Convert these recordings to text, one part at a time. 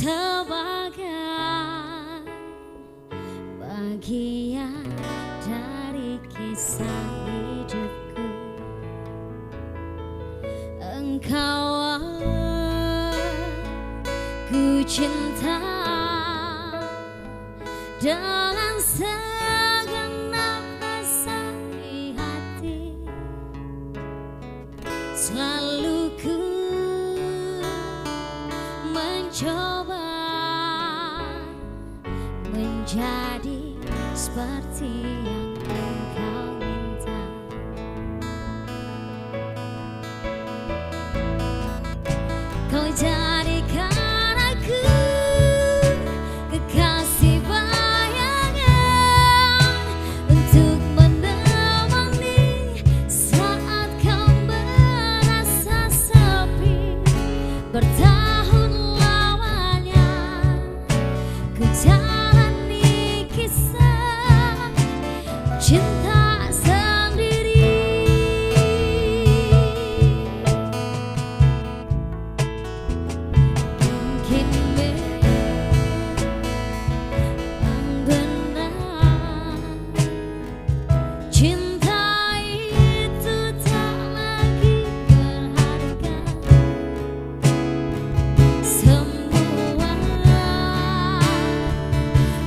sebagai bagian dari kisah hidupku. Engkau aku cinta dengan segenap rasa di hati. Selalu ku mencoba menjadi seperti yang engkau minta. Kau jadikan aku kekasih bayangan untuk menemani saat kau merasa sepi. Bertahun lamanya ku jalani kisah cinta sendiri. Mungkin memang benar cinta itu tak lagi berharga. Semua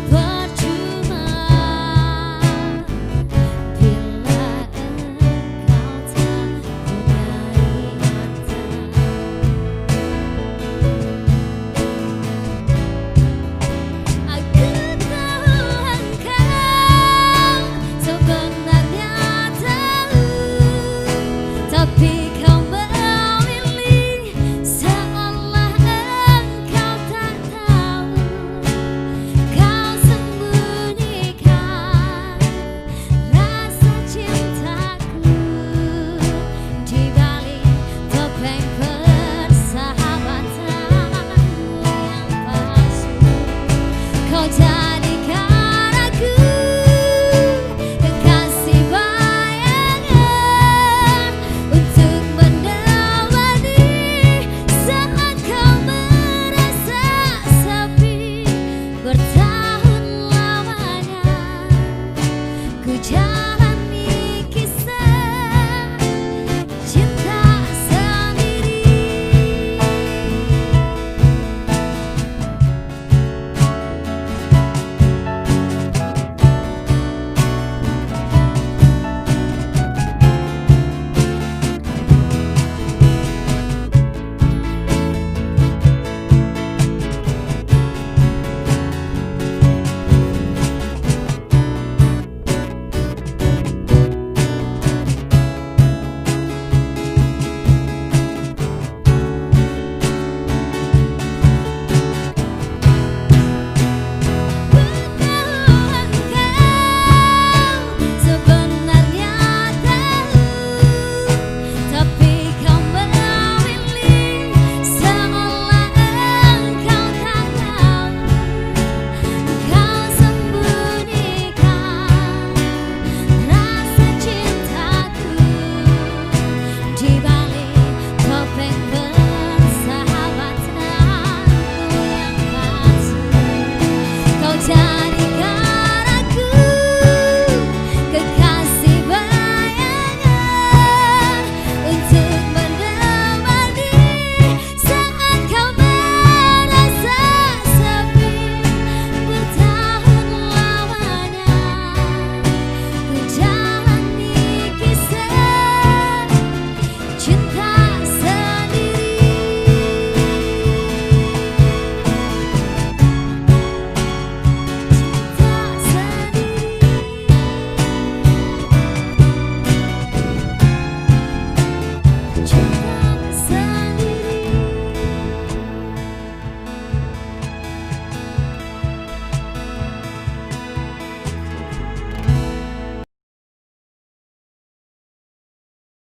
percuma bila engkau tak punya ingatan. Aku tahu engkau sebenarnya tahu, tapi kau memilih seolah engkau tak tahu. Kau sembunyikan rasa cintaku di balik topeng persahabatan yang palsu. Kau jadikan aku kekasih bayangan untuk menemani saat kau merasa sepi. Bertahun lamanya ku jalani kisah cinta sendiri. Sebenarnya tahu, tapi kau memilih seolah engkau tak tahu. Kau sembunyikan rasa cintaku di balik topeng persahabatan yang palsu. Kau jadikan aku kekasih bayangan untuk menemani saat kau merasa sepi. Bertahun lamanya ku jalani kisah cinta sendiri. Cinta sendiri.